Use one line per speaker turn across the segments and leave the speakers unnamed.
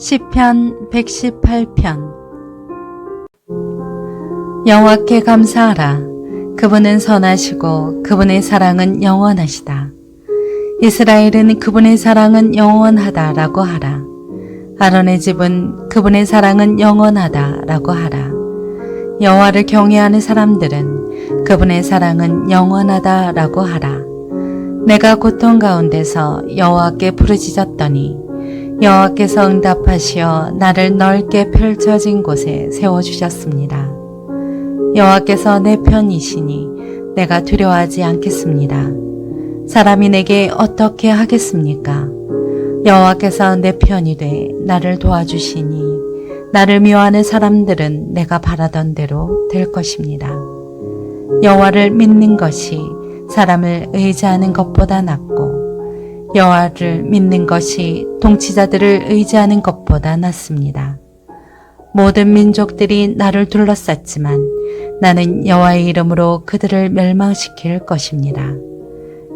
시편 118편. 여호와께 감사하라. 그분은 선하시고 그분의 사랑은 영원하시다. 이스라엘은 그분의 사랑은 영원하다라고 하라. 아론의 집은 그분의 사랑은 영원하다라고 하라. 여호와를 경외하는 사람들은 그분의 사랑은 영원하다라고 하라. 내가 고통 가운데서 여호와께 부르짖었더니 여호와께서 응답하시어 나를 넓게 펼쳐진 곳에 세워주셨습니다. 여호와께서 내 편이시니 내가 두려워하지 않겠습니다. 사람이 내게 어떻게 하겠습니까? 여호와께서 내 편이 돼 나를 도와주시니 나를 미워하는 사람들은 내가 바라던 대로 될 것입니다. 여호와를 믿는 것이 사람을 의지하는 것보다 낫고 여호와를 믿는 것이 통치자들을 의지하는 것보다 낫습니다. 모든 민족들이 나를 둘러쌌지만 나는 여호와의 이름으로 그들을 멸망시킬 것입니다.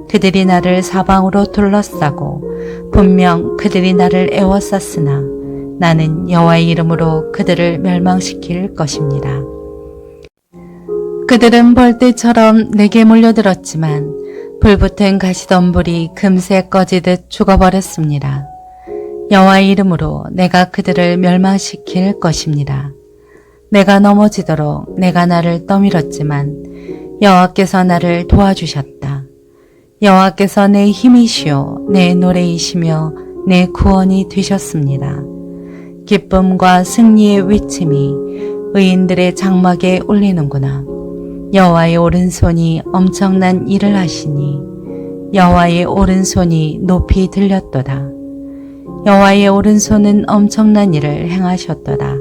그들이 나를 사방으로 둘러싸고 분명 그들이 나를 애워쌌으나 나는 여호와의 이름으로 그들을 멸망시킬 것입니다. 그들은 벌떼처럼 내게 몰려들었지만 불붙은 가시덤불이 금세 꺼지듯 죽어버렸습니다. 여호와의 이름으로 내가 그들을 멸망시킬 것입니다. 내가 넘어지도록 내가 나를 떠밀었지만 여호와께서 나를 도와주셨다. 여호와께서 내 힘이시요 내 노래이시며 내 구원이 되셨습니다. 기쁨과 승리의 외침이 의인들의 장막에 울리는구나. 여호와의 오른손이 엄청난 일을 하시니 여호와의 오른손이 높이 들렸도다. 여호와의 오른손은 엄청난 일을 행하셨도다.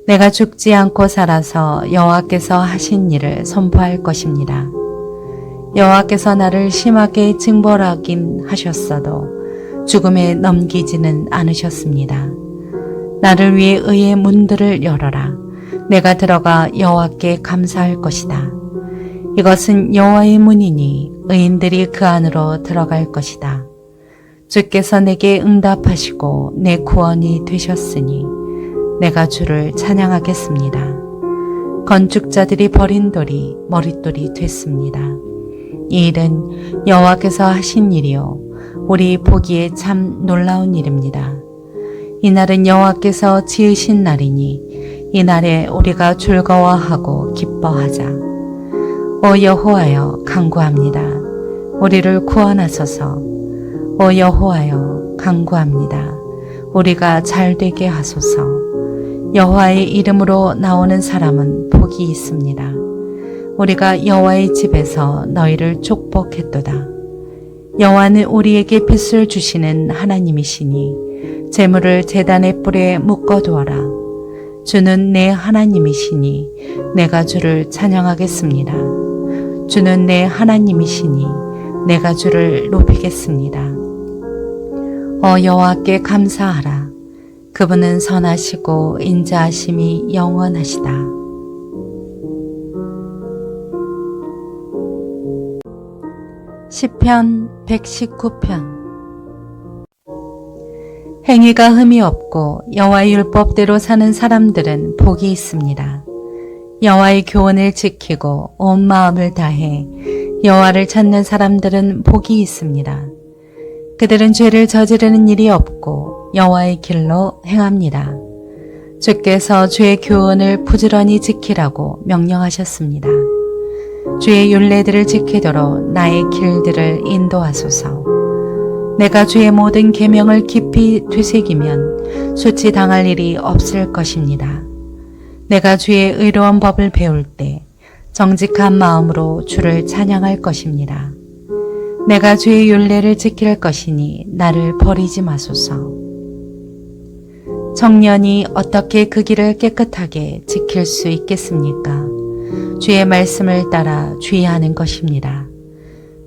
내가 죽지 않고 살아서 여호와께서 하신 일을 선포할 것입니다. 여호와께서 나를 심하게 징벌하긴 하셨어도 죽음에 넘기지는 않으셨습니다. 나를 위해 의의 문들을 열어라. 내가 들어가 여호와께 감사할 것이다. 이것은 여호와의 문이니 의인들이 그 안으로 들어갈 것이다. 주께서 내게 응답하시고 내 구원이 되셨으니 내가 주를 찬양하겠습니다. 건축자들이 버린 돌이 머릿돌이 됐습니다. 이 일은 여호와께서 하신 일이요 우리 보기에 참 놀라운 일입니다. 이날은 여호와께서 지으신 날이니 이 날에 우리가 즐거워하고 기뻐하자. 오 여호와여 간구합니다. 우리를 구원하소서. 오 여호와여 간구합니다. 우리가 잘되게 하소서. 여호와의 이름으로 나오는 사람은 복이 있습니다. 우리가 여호와의 집에서 너희를 축복했도다. 여호와는 우리에게 빛을 주시는 하나님이시니 재물을 제단의 뿔에 묶어두어라. 주는 내 하나님이시니 내가 주를 찬양하겠습니다. 주는 내 하나님이시니 내가 주를 높이겠습니다. 여호와께 감사하라. 그분은 선하시고 인자하심이 영원하시다. 시편 119편. 행위가 흠이 없고 여호와의 율법대로 사는 사람들은 복이 있습니다. 여호와의 교훈을 지키고 온 마음을 다해 여호와를 찾는 사람들은 복이 있습니다. 그들은 죄를 저지르는 일이 없고 여호와의 길로 행합니다. 주께서 주의 교훈을 부지런히 지키라고 명령하셨습니다. 주의 율례들을 지키도록 나의 길들을 인도하소서. 내가 주의 모든 계명을 깊이 되새기면 수치 당할 일이 없을 것입니다. 내가 주의 의로운 법을 배울 때 정직한 마음으로 주를 찬양할 것입니다. 내가 주의 율례를 지킬 것이니 나를 버리지 마소서. 청년이 어떻게 그 길을 깨끗하게 지킬 수 있겠습니까? 주의 말씀을 따라 주의하는 것입니다.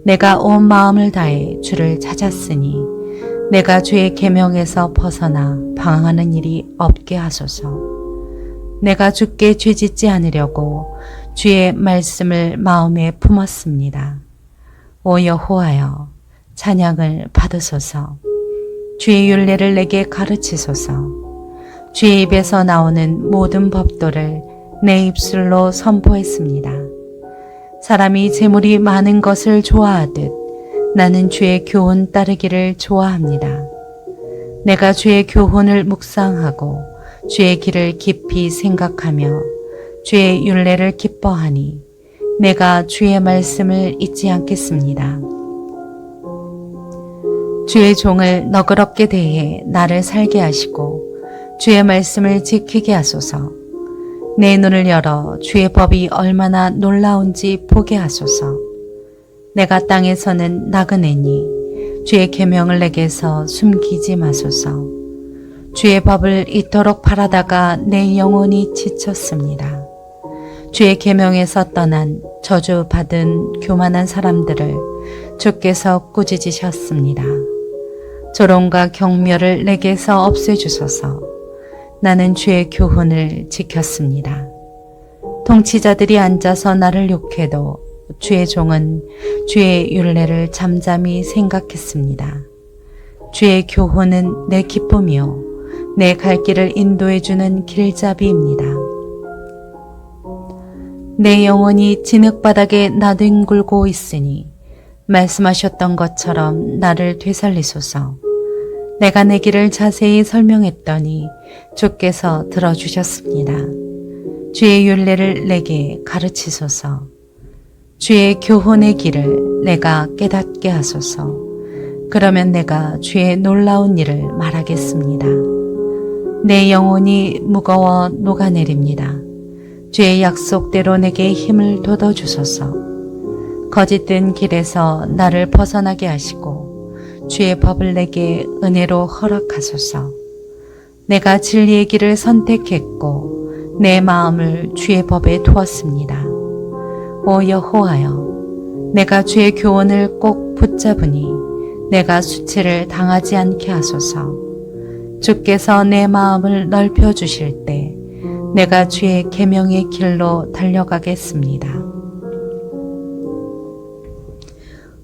내가 온 마음을 다해 주를 찾았으니 내가 주의 계명에서 벗어나 방황하는 일이 없게 하소서. 내가 주께 죄짓지 않으려고 주의 말씀을 마음에 품었습니다. 오 여호와여 찬양을 받으소서. 주의 율례를 내게 가르치소서. 주의 입에서 나오는 모든 법도를 내 입술로 선포했습니다. 사람이 재물이 많은 것을 좋아하듯 나는 주의 교훈 따르기를 좋아합니다. 내가 주의 교훈을 묵상하고 주의 길을 깊이 생각하며 주의 율례를 기뻐하니 내가 주의 말씀을 잊지 않겠습니다. 주의 종을 너그럽게 대해 나를 살게 하시고 주의 말씀을 지키게 하소서. 내 눈을 열어 주의 법이 얼마나 놀라운지 보게 하소서. 내가 땅에서는 나그네니 주의 계명을 내게서 숨기지 마소서. 주의 법을 이토록 바라다가 내 영혼이 지쳤습니다. 주의 계명에서 떠난 저주받은 교만한 사람들을 주께서 꾸짖으셨습니다. 조롱과 경멸을 내게서 없애주소서. 나는 주의 교훈을 지켰습니다. 통치자들이 앉아서 나를 욕해도 주의 종은 주의 율례를 잠잠히 생각했습니다. 주의 교훈은 내 기쁨이요 내 갈 길을 인도해 주는 길잡이입니다. 내 영혼이 진흙바닥에 나뒹굴고 있으니 말씀하셨던 것처럼 나를 되살리소서. 내가 내 길을 자세히 설명했더니 주께서 들어주셨습니다. 주의 율례를 내게 가르치소서. 주의 교훈의 길을 내가 깨닫게 하소서. 그러면 내가 주의 놀라운 일을 말하겠습니다. 내 영혼이 무거워 녹아내립니다. 주의 약속대로 내게 힘을 돋워주소서. 거짓된 길에서 나를 벗어나게 하시고 주의 법을 내게 은혜로 허락하소서. 내가 진리의 길을 선택했고 내 마음을 주의 법에 두었습니다. 오 여호와여, 내가 주의 교훈을 꼭 붙잡으니 내가 수치를 당하지 않게 하소서. 주께서 내 마음을 넓혀 주실 때 내가 주의 계명의 길로 달려가겠습니다.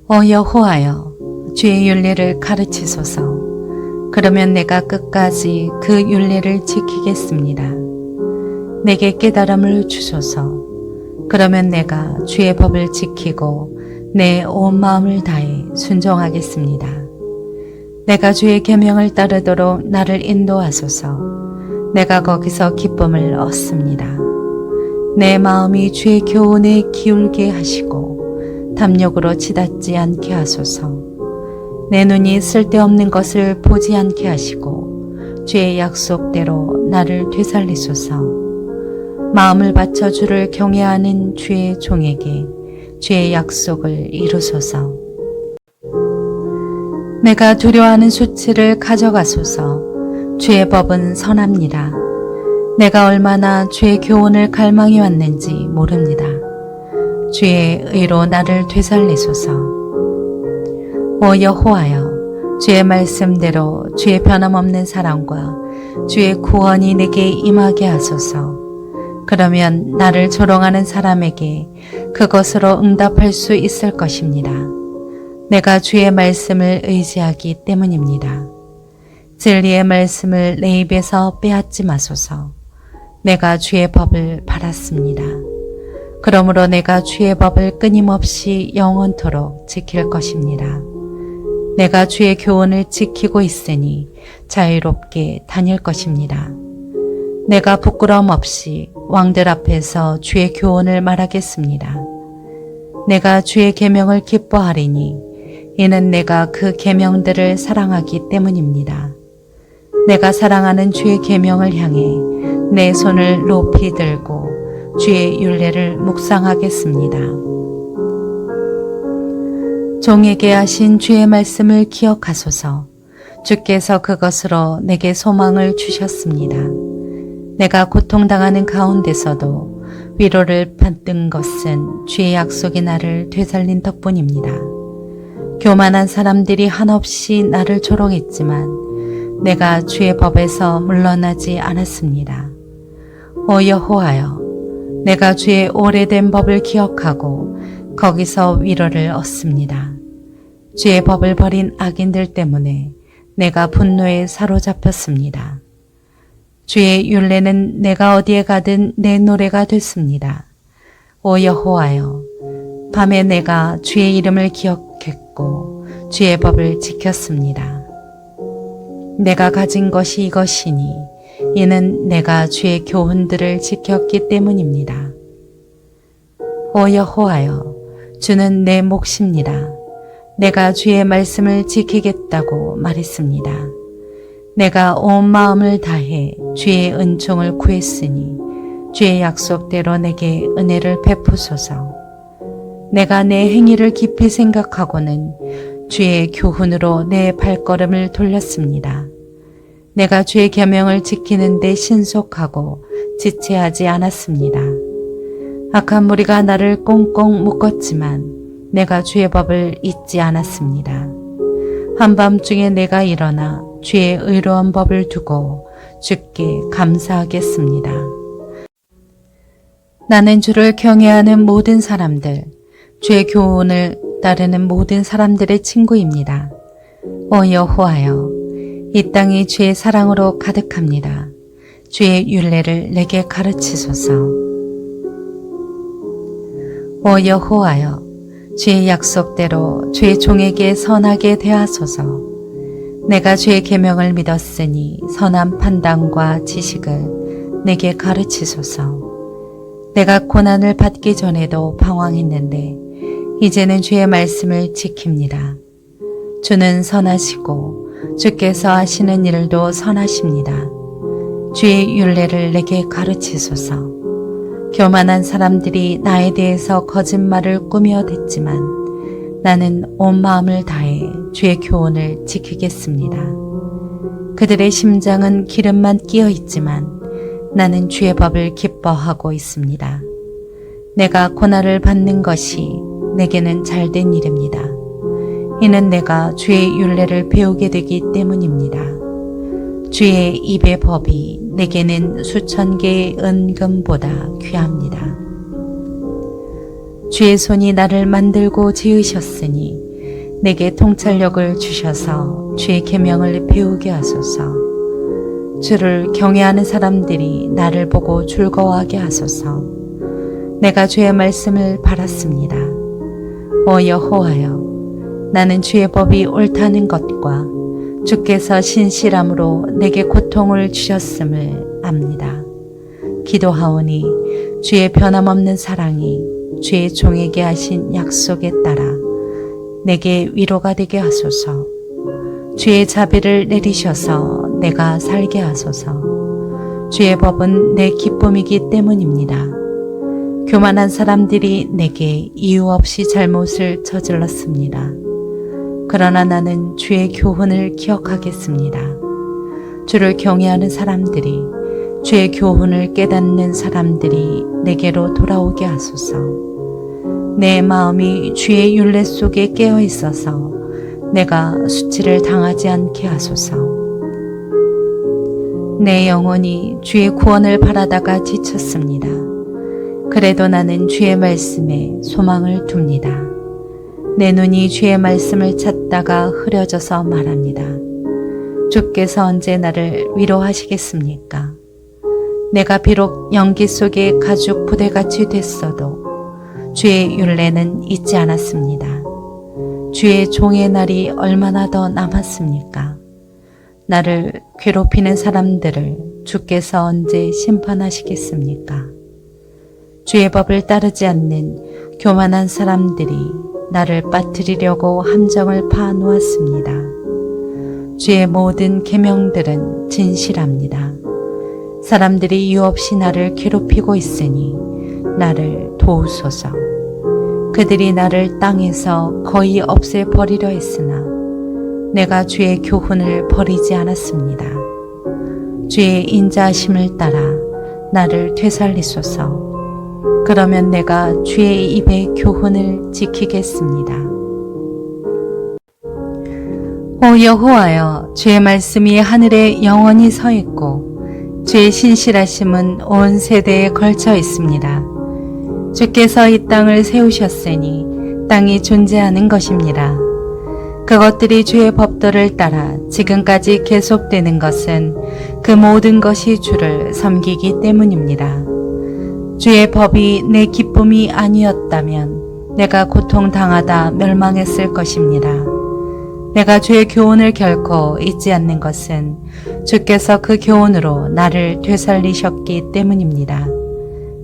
오 여호와여, 주의 율례를 가르치소서. 그러면 내가 끝까지 그 율례를 지키겠습니다. 내게 깨달음을 주소서. 그러면 내가 주의 법을 지키고 내 온 마음을 다해 순종하겠습니다. 내가 주의 계명을 따르도록 나를 인도하소서. 내가 거기서 기쁨을 얻습니다. 내 마음이 주의 교훈에 기울게 하시고 탐욕으로 치닫지 않게 하소서. 내 눈이 쓸데없는 것을 보지 않게 하시고 주의 약속대로 나를 되살리소서. 마음을 바쳐 주를 경외하는 주의 종에게 주의 약속을 이루소서. 내가 두려워하는 수치를 가져가소서. 주의 법은 선합니다. 내가 얼마나 주의 교훈을 갈망해 왔는지 모릅니다. 주의 의로 나를 되살리소서. 오 여호와여, 주의 말씀대로 주의 변함없는 사랑과 주의 구원이 내게 임하게 하소서. 그러면 나를 조롱하는 사람에게 그것으로 응답할 수 있을 것입니다. 내가 주의 말씀을 의지하기 때문입니다. 진리의 말씀을 내 입에서 빼앗지 마소서. 내가 주의 법을 바랐습니다. 그러므로 내가 주의 법을 끊임없이 영원토록 지킬 것입니다. 내가 주의 교훈을 지키고 있으니 자유롭게 다닐 것입니다. 내가 부끄러움 없이 왕들 앞에서 주의 교훈을 말하겠습니다. 내가 주의 계명을 기뻐하리니 이는 내가 그 계명들을 사랑하기 때문입니다. 내가 사랑하는 주의 계명을 향해 내 손을 높이 들고 주의 율례를 묵상하겠습니다. 종에게 하신 주의 말씀을 기억하소서. 주께서 그것으로 내게 소망을 주셨습니다. 내가 고통당하는 가운데서도 위로를 받는 것은 주의 약속이 나를 되살린 덕분입니다. 교만한 사람들이 한없이 나를 조롱했지만 내가 주의 법에서 물러나지 않았습니다. 오 여호와여, 내가 주의 오래된 법을 기억하고 거기서 위로를 얻습니다. 주의 법을 버린 악인들 때문에 내가 분노에 사로잡혔습니다. 주의 율례는 내가 어디에 가든 내 노래가 됐습니다. 오 여호와여, 밤에 내가 주의 이름을 기억했고 주의 법을 지켰습니다. 내가 가진 것이 이것이니 이는 내가 주의 교훈들을 지켰기 때문입니다. 오 여호와여, 주는 내 몫입니다. 내가 주의 말씀을 지키겠다고 말했습니다. 내가 온 마음을 다해 주의 은총을 구했으니 주의 약속대로 내게 은혜를 베푸소서. 내가 내 행위를 깊이 생각하고는 주의 교훈으로 내 발걸음을 돌렸습니다. 내가 주의 계명을 지키는 데 신속하고 지체하지 않았습니다. 악한 무리가 나를 꽁꽁 묶었지만 내가 주의 법을 잊지 않았습니다. 한밤중에 내가 일어나 주의 의로운 법을 두고 주께 감사하겠습니다. 나는 주를 경외하는 모든 사람들, 주의 교훈을 따르는 모든 사람들의 친구입니다. 오 여호와여, 이 땅이 주의 사랑으로 가득합니다. 주의 율례를 내게 가르치소서. 오 여호와여, 주의 약속대로 주의 종에게 선하게 대하소서. 내가 주의 계명을 믿었으니 선한 판단과 지식을 내게 가르치소서. 내가 고난을 받기 전에도 방황했는데 이제는 주의 말씀을 지킵니다. 주는 선하시고 주께서 하시는 일도 선하십니다. 주의 율례를 내게 가르치소서. 교만한 사람들이 나에 대해서 거짓말을 꾸며댔지만 나는 온 마음을 다해 주의 교훈을 지키겠습니다. 그들의 심장은 기름만 끼어 있지만 나는 주의 법을 기뻐하고 있습니다. 내가 고난을 받는 것이 내게는 잘된 일입니다. 이는 내가 주의 율례를 배우게 되기 때문입니다. 주의 입의 법이 내게는 수천 개의 은금보다 귀합니다. 주의 손이 나를 만들고 지으셨으니 내게 통찰력을 주셔서 주의 계명을 배우게 하소서. 주를 경외하는 사람들이 나를 보고 즐거워하게 하소서. 내가 주의 말씀을 바랐습니다. 오 여호와여, 나는 주의 법이 옳다는 것과 주께서 신실함으로 내게 고통을 주셨음을 압니다. 기도하오니 주의 변함없는 사랑이 주의 종에게 하신 약속에 따라 내게 위로가 되게 하소서. 주의 자비를 내리셔서 내가 살게 하소서. 주의 법은 내 기쁨이기 때문입니다. 교만한 사람들이 내게 이유 없이 잘못을 저질렀습니다. 그러나 나는 주의 교훈을 기억하겠습니다. 주를 경외하는 사람들이, 주의 교훈을 깨닫는 사람들이 내게로 돌아오게 하소서. 내 마음이 주의 율례 속에 깨어 있어서 내가 수치를 당하지 않게 하소서. 내 영혼이 주의 구원을 바라다가 지쳤습니다. 그래도 나는 주의 말씀에 소망을 둡니다. 내 눈이 주의 말씀을 찾다가 흐려져서 말합니다. 주께서 언제 나를 위로하시겠습니까? 내가 비록 연기 속에 가죽 부대같이 됐어도 주의 율례는 잊지 않았습니다. 주의 종의 날이 얼마나 더 남았습니까? 나를 괴롭히는 사람들을 주께서 언제 심판하시겠습니까? 주의 법을 따르지 않는 교만한 사람들이 나를 빠뜨리려고 함정을 파놓았습니다. 주의 모든 계명들은 진실합니다. 사람들이 이유 없이 나를 괴롭히고 있으니 나를 도우소서. 그들이 나를 땅에서 거의 없애버리려 했으나 내가 주의 교훈을 버리지 않았습니다. 주의 인자하심을 따라 나를 되살리소서. 그러면 내가 주의 입의 교훈을 지키겠습니다. 오 여호와여, 주의 말씀이 하늘에 영원히 서 있고 주의 신실하심은 온 세대에 걸쳐 있습니다. 주께서 이 땅을 세우셨으니 땅이 존재하는 것입니다. 그것들이 주의 법도를 따라 지금까지 계속되는 것은 그 모든 것이 주를 섬기기 때문입니다. 주의 법이 내 기쁨이 아니었다면 내가 고통당하다 멸망했을 것입니다. 내가 주의 교훈을 결코 잊지 않는 것은 주께서 그 교훈으로 나를 되살리셨기 때문입니다.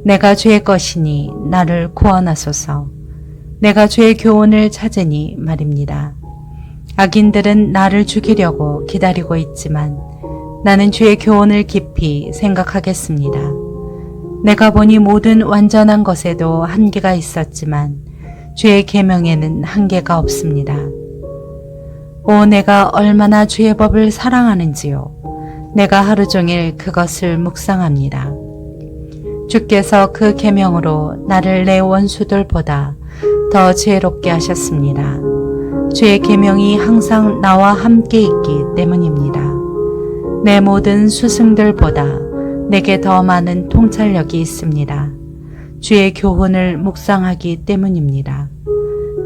내가 주의 것이니 나를 구원하소서. 내가 주의 교훈을 찾으니 말입니다. 악인들은 나를 죽이려고 기다리고 있지만 나는 주의 교훈을 깊이 생각하겠습니다. 내가 보니 모든 완전한 것에도 한계가 있었지만 주의 계명에는 한계가 없습니다. 오, 내가 얼마나 주의 법을 사랑하는지요. 내가 하루 종일 그것을 묵상합니다. 주께서 그 계명으로 나를 내 원수들보다 더 지혜롭게 하셨습니다. 주의 계명이 항상 나와 함께 있기 때문입니다. 내 모든 스승들보다 내게 더 많은 통찰력이 있습니다. 주의 교훈을 묵상하기 때문입니다.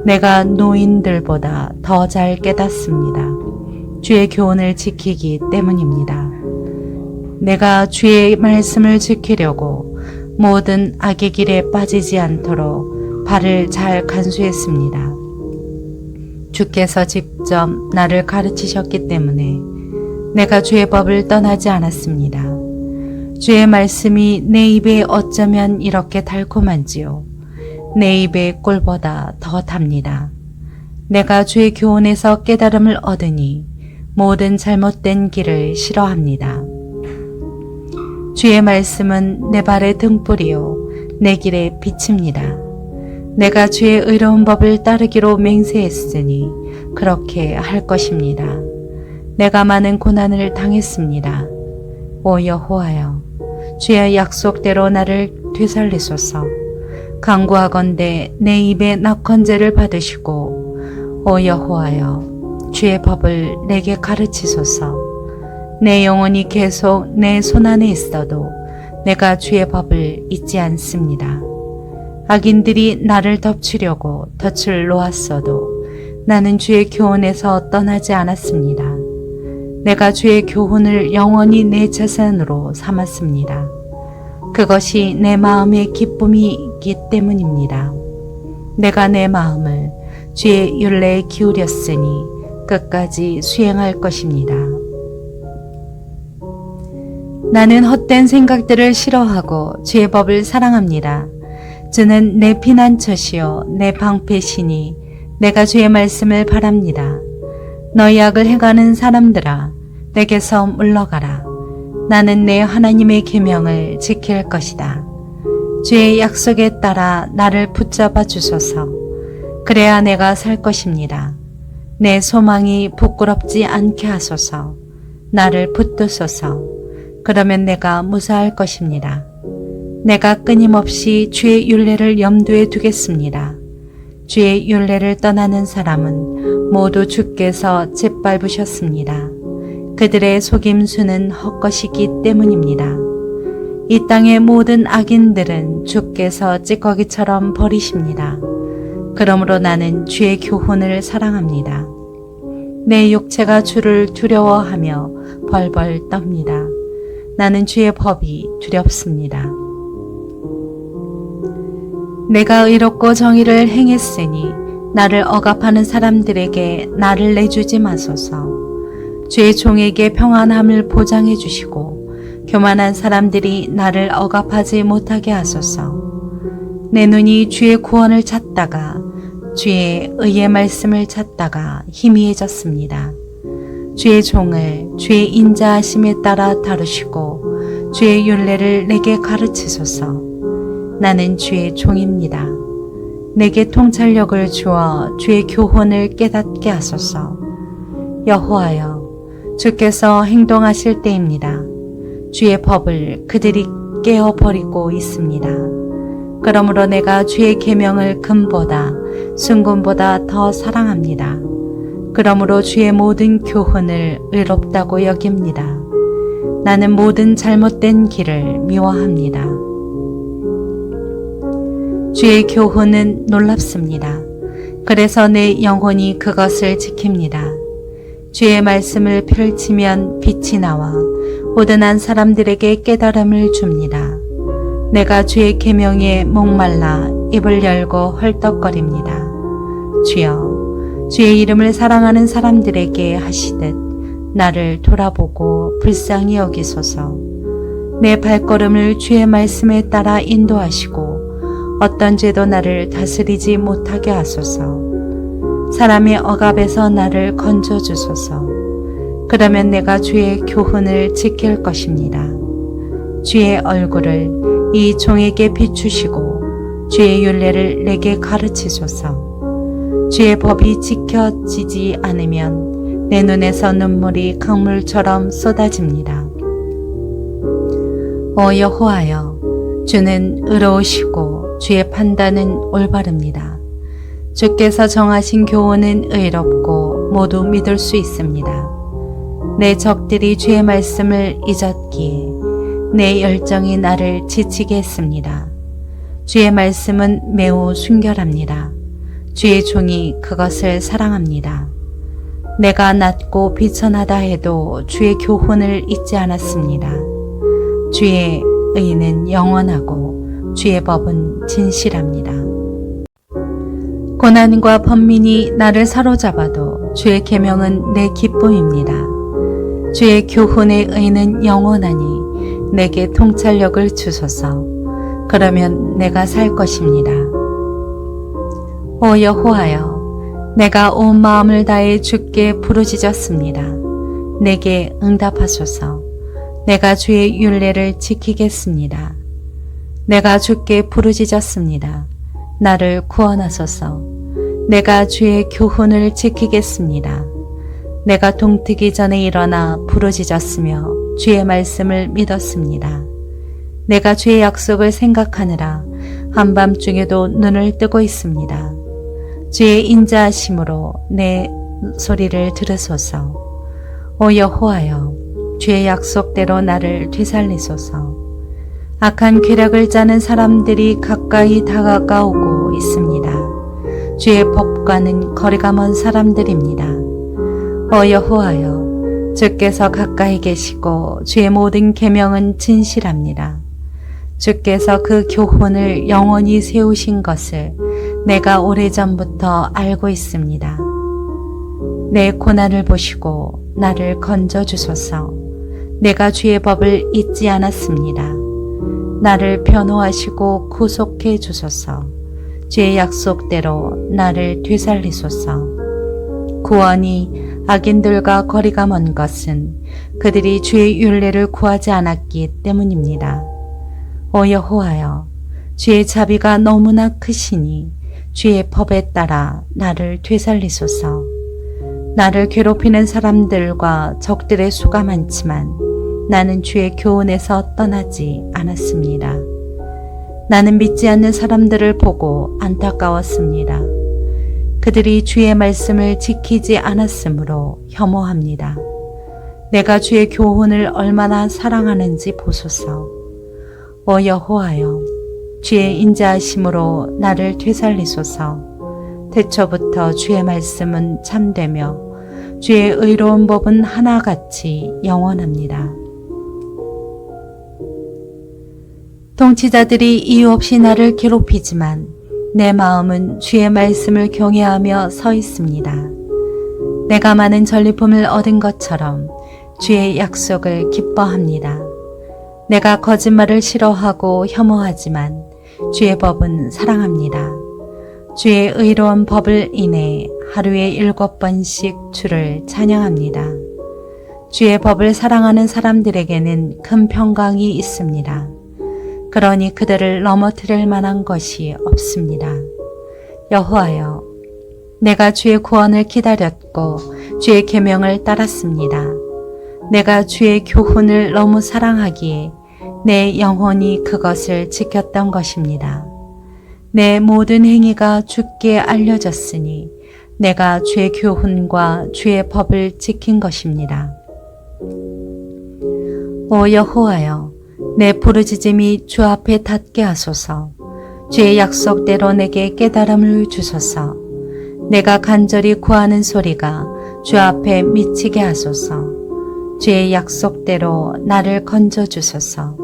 내가 노인들보다 더 잘 깨닫습니다. 주의 교훈을 지키기 때문입니다. 내가 주의 말씀을 지키려고 모든 악의 길에 빠지지 않도록 발을 잘 간수했습니다. 주께서 직접 나를 가르치셨기 때문에 내가 주의 법을 떠나지 않았습니다. 주의 말씀이 내 입에 어쩌면 이렇게 달콤한지요. 내 입의 꿀보다 더 답니다. 내가 주의 교훈에서 깨달음을 얻으니 모든 잘못된 길을 싫어합니다. 주의 말씀은 내 발의 등불이요 내 길의 빛입니다. 내가 주의 의로운 법을 따르기로 맹세했으니 그렇게 할 것입니다. 내가 많은 고난을 당했습니다. 오 여호와여, 주의 약속대로 나를 되살리소서. 간구하건대 내 입에 낙헌제를 받으시고 오 여호와여, 주의 법을 내게 가르치소서. 내 영혼이 계속 내 손안에 있어도 내가 주의 법을 잊지 않습니다. 악인들이 나를 덮치려고 덫을 놓았어도 나는 주의 교훈에서 떠나지 않았습니다. 내가 주의 교훈을 영원히 내 재산으로 삼았습니다. 그것이 내 마음의 기쁨이기 때문입니다. 내가 내 마음을 주의 율례에 기울였으니 끝까지 수행할 것입니다. 나는 헛된 생각들을 싫어하고 주의 법을 사랑합니다. 주는 내 피난처시요 내 방패시니 내가 주의 말씀을 바랍니다. 너희 악을 행하는 사람들아, 내게서 물러가라. 나는 내 하나님의 계명을 지킬 것이다. 주의 약속에 따라 나를 붙잡아 주소서. 그래야 내가 살 것입니다. 내 소망이 부끄럽지 않게 하소서. 나를 붙드소서. 그러면 내가 무사할 것입니다. 내가 끊임없이 주의 율례를 염두에 두겠습니다. 주의 율례를 떠나는 사람은 모두 주께서 짓밟으셨습니다. 그들의 속임수는 헛것이기 때문입니다. 이 땅의 모든 악인들은 주께서 찌꺼기처럼 버리십니다. 그러므로 나는 주의 교훈을 사랑합니다. 내 육체가 주를 두려워하며 벌벌 떱니다. 나는 주의 법이 두렵습니다. 내가 의롭고 정의를 행했으니 나를 억압하는 사람들에게 나를 내주지 마소서. 주의 종에게 평안함을 보장해 주시고 교만한 사람들이 나를 억압하지 못하게 하소서. 내 눈이 주의 구원을 찾다가 주의 의의 말씀을 찾다가 희미해졌습니다. 주의 종을 주의 인자하심에 따라 다루시고 주의 율례를 내게 가르치소서. 나는 주의 종입니다. 내게 통찰력을 주어 주의 교훈을 깨닫게 하소서. 여호와여, 주께서 행동하실 때입니다. 주의 법을 그들이 깨어버리고 있습니다. 그러므로 내가 주의 계명을 금보다 순금보다 더 사랑합니다. 그러므로 주의 모든 교훈을 의롭다고 여깁니다. 나는 모든 잘못된 길을 미워합니다. 주의 교훈은 놀랍습니다. 그래서 내 영혼이 그것을 지킵니다. 주의 말씀을 펼치면 빛이 나와 고단한 사람들에게 깨달음을 줍니다. 내가 주의 계명에 목말라 입을 열고 헐떡거립니다. 주여, 주의 이름을 사랑하는 사람들에게 하시듯 나를 돌아보고 불쌍히 여기소서. 내 발걸음을 주의 말씀에 따라 인도하시고 어떤 죄도 나를 다스리지 못하게 하소서. 사람의 억압에서 나를 건져주소서. 그러면 내가 주의 교훈을 지킬 것입니다. 주의 얼굴을 이 종에게 비추시고 주의 율례를 내게 가르치소서. 주의 법이 지켜지지 않으면 내 눈에서 눈물이 강물처럼 쏟아집니다. 여호와여, 주는 의로우시고 주의 판단은 올바릅니다. 주께서 정하신 교훈은 의롭고 모두 믿을 수 있습니다. 내 적들이 주의 말씀을 잊었기에 내 열정이 나를 지치게 했습니다. 주의 말씀은 매우 순결합니다. 주의 종이 그것을 사랑합니다. 내가 낮고 비천하다 해도 주의 교훈을 잊지 않았습니다. 주의 의는 영원하고 주의 법은 진실합니다. 고난과 번민이 나를 사로잡아도 주의 계명은 내 기쁨입니다. 주의 교훈의 의는 영원하니 내게 통찰력을 주소서. 그러면 내가 살 것입니다. 오 여호와여, 내가 온 마음을 다해 주께 부르짖었습니다. 내게 응답하소서. 내가 주의 율례를 지키겠습니다. 내가 주께 부르짖었습니다. 나를 구원하소서. 내가 주의 교훈을 지키겠습니다. 내가 동트기 전에 일어나 부르짖었으며 주의 말씀을 믿었습니다. 내가 주의 약속을 생각하느라 한밤중에도 눈을 뜨고 있습니다. 주의 인자하심으로 내 소리를 들으소서. 오 여호와여, 주의 약속대로 나를 되살리소서. 악한 계략을 짜는 사람들이 가까이 다가오고 있습니다. 주의 법과는 거리가 먼 사람들입니다. 여호와여, 주께서 가까이 계시고 주의 모든 계명은 진실합니다. 주께서 그 교훈을 영원히 세우신 것을 내가 오래전부터 알고 있습니다. 내 고난을 보시고 나를 건져주소서. 내가 주의 법을 잊지 않았습니다. 나를 변호하시고 구속해 주소서. 주의 약속대로 나를 되살리소서. 구원이 악인들과 거리가 먼 것은 그들이 주의 율례를 구하지 않았기 때문입니다. 오 여호와여, 주의 자비가 너무나 크시니 주의 법에 따라 나를 되살리소서. 나를 괴롭히는 사람들과 적들의 수가 많지만 나는 주의 교훈에서 떠나지 않았습니다. 나는 믿지 않는 사람들을 보고 안타까웠습니다. 그들이 주의 말씀을 지키지 않았으므로 혐오합니다. 내가 주의 교훈을 얼마나 사랑하는지 보소서. 오 여호와여, 주의 인자하심으로 나를 되살리소서. 태초부터 주의 말씀은 참되며 주의 의로운 법은 하나같이 영원합니다. 통치자들이 이유 없이 나를 괴롭히지만 내 마음은 주의 말씀을 경외하며 서 있습니다. 내가 많은 전리품을 얻은 것처럼 주의 약속을 기뻐합니다. 내가 거짓말을 싫어하고 혐오하지만 주의 법은 사랑합니다. 주의 의로운 법을 인해 하루에 7번씩 주를 찬양합니다. 주의 법을 사랑하는 사람들에게는 큰 평강이 있습니다. 그러니 그들을 넘어뜨릴 만한 것이 없습니다. 여호와여, 내가 주의 구원을 기다렸고 주의 계명을 따랐습니다. 내가 주의 교훈을 너무 사랑하기에 내 영혼이 그것을 지켰던 것입니다. 내 모든 행위가 주께 알려졌으니 내가 주의 교훈과 주의 법을 지킨 것입니다. 오 여호와여, 내 부르짖음이 주 앞에 닿게 하소서. 주의 약속대로 내게 깨달음을 주소서. 내가 간절히 구하는 소리가 주 앞에 미치게 하소서. 주의 약속대로 나를 건져주소서.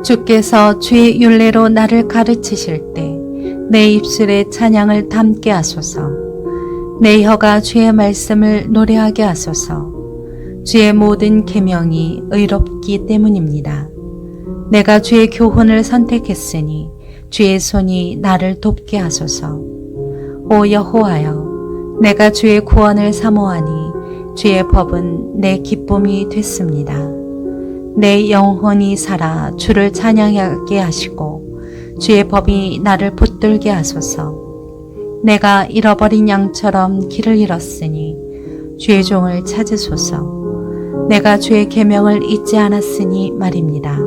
주께서 주의 율례로 나를 가르치실 때 내 입술에 찬양을 담게 하소서. 내 혀가 주의 말씀을 노래하게 하소서. 주의 모든 계명이 의롭기 때문입니다. 내가 주의 교훈을 선택했으니 주의 손이 나를 돕게 하소서. 오 여호와여, 내가 주의 구원을 사모하니 주의 법은 내 기쁨이 됐습니다. 내 영혼이 살아 주를 찬양하게 하시고 주의 법이 나를 붙들게 하소서. 내가 잃어버린 양처럼 길을 잃었으니 주의 종을 찾으소서. 내가 주의 계명을 잊지 않았으니 말입니다.